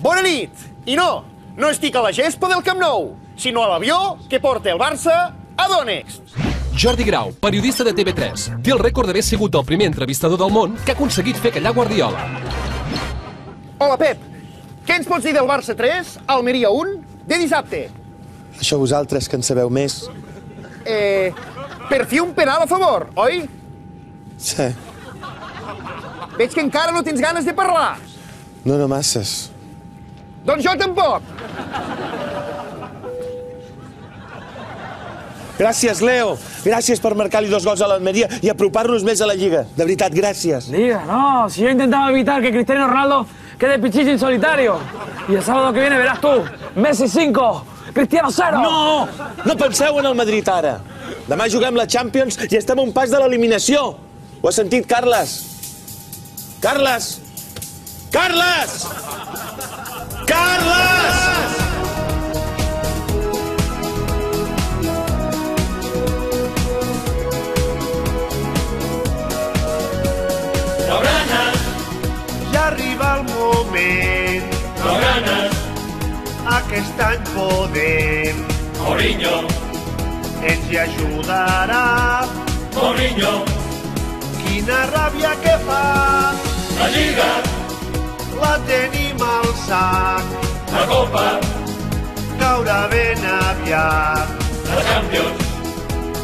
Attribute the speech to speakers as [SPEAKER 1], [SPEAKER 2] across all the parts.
[SPEAKER 1] Bona nit! I no estic a la gespa del Camp Nou, sinó a l'avió que porta el Barça a Donetsk.
[SPEAKER 2] Jordi Grau, periodista de TV3, té el rècord d'haver sigut el primer entrevistador del món que ha aconseguit fer callar Guardiola.
[SPEAKER 1] Hola, Pep. Què ens pots dir del Barça 3, Almeria 1, de dissabte?
[SPEAKER 3] Això vosaltres, que en sabeu més.
[SPEAKER 1] Per fi un penal a favor, oi?
[SPEAKER 3] Sí.
[SPEAKER 1] Veig que encara no tens ganes de parlar.
[SPEAKER 3] No masses.
[SPEAKER 1] Doncs jo tampoc.
[SPEAKER 3] Gràcies, Leo. Gràcies per marcar-li 2 gols a l'Almeria i apropar-nos més a la Lliga. De veritat, gràcies.
[SPEAKER 4] Liga, no. Si yo intentaba evitar que Cristiano Ronaldo quede pichichi en solitario. Y el sábado que viene verás tú. Messi 5, Cristiano 0.
[SPEAKER 3] No! No penseu en el Madrid ara. Demà juguem la Champions i estem a un pas de l'eliminació. Ho has sentit, Carles? Carles! Carles! Carles!
[SPEAKER 5] Blaugranes, ja arriba el moment. Blaugranes, aquest any podem. Mourinho, ens hi ajudarà. Mourinho, quina ràbia que fa. La Lliga, la tenim al sac. La Copa, caurà ben aviat. La Champions,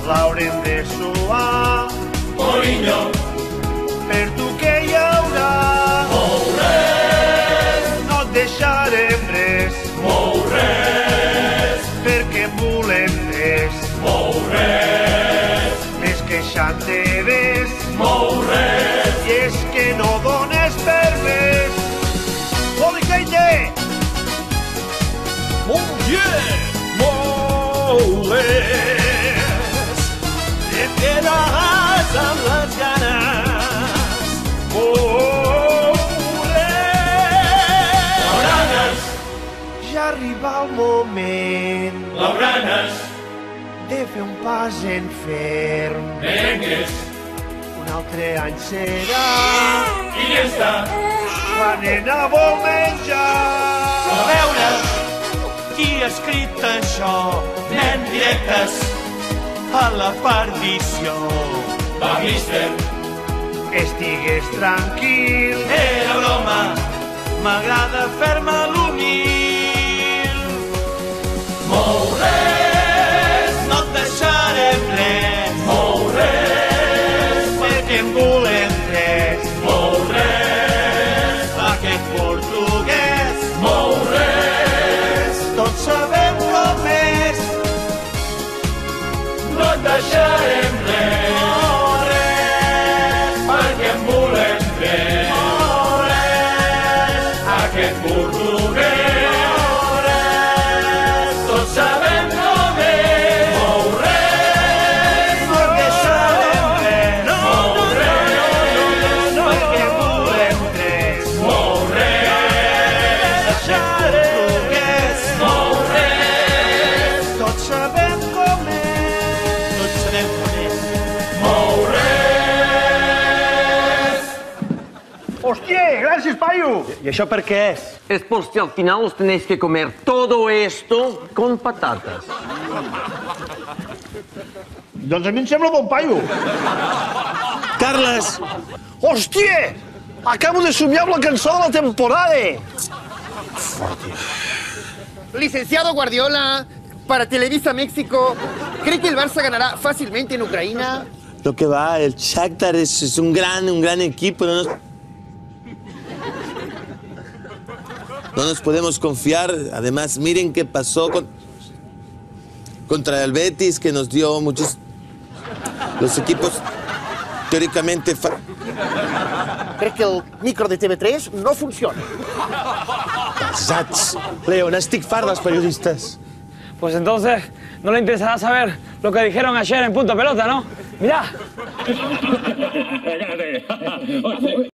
[SPEAKER 5] l'haurem de suar. Mourinho, per tu què hi haurà? Mou res, no et deixarem res. Mou res, perquè en volem tres. Mou res, més queixant-te ves. Mou res, i és que no dones per res. Oli Keite! Molt bé! Molt res, et quedaràs amb les ganes. Molt res! Blaugranes, ja arriba el moment. Blaugranes, de fer un pas en ferm. Merengues, un altre any serà. Iniesta, la nena vol menjar. A veure qui ha escrit això. Nen directes a la perdició. Va, mister, estigues tranquil. Era broma, m'agrada fer-me l'humil. Mou res, no et deixarem res. Mou res, perquè en volem tres. Mou res, aquest portuguès. Mou res, tots sabem com és. No et deixarem res. Mou res, perquè en volem tres. Mou res, aquest portuguès. Mou res, tots sabem com és. Mou res, no et deixarem res. Mou res, perquè en volem tres. Mou res, aquest portuguès. Mou res, tots sabem com és. Tots sabem com és. Mou res. Hòstia, gràcies, paio. I això per què és?
[SPEAKER 6] Es por si al final os tenéis que comer todo esto con patatas.
[SPEAKER 5] Doncs a mi em sembla bon paio.
[SPEAKER 3] Carles!
[SPEAKER 5] Hòstia! Acabo de somiar amb la cançó de la temporada.
[SPEAKER 1] Licenciado Guardiola, para Televisa México, ¿cree que el Barça ganará fácilmente en Ucrania?
[SPEAKER 3] Lo que va, el Shakhtar es un gran equipo. No nos podemos confiar. Además, miren qué pasó contra el Betis, que nos dio muchos... Los equipos teóricamente...
[SPEAKER 1] Crec que el micro de TV3 no funciona.
[SPEAKER 3] Pesats. Leo, n'estic fart dels periodistes.
[SPEAKER 4] Pues entonces no le interesará saber lo que dijeron ayer en Punto Pelota, ¿no? Mirá.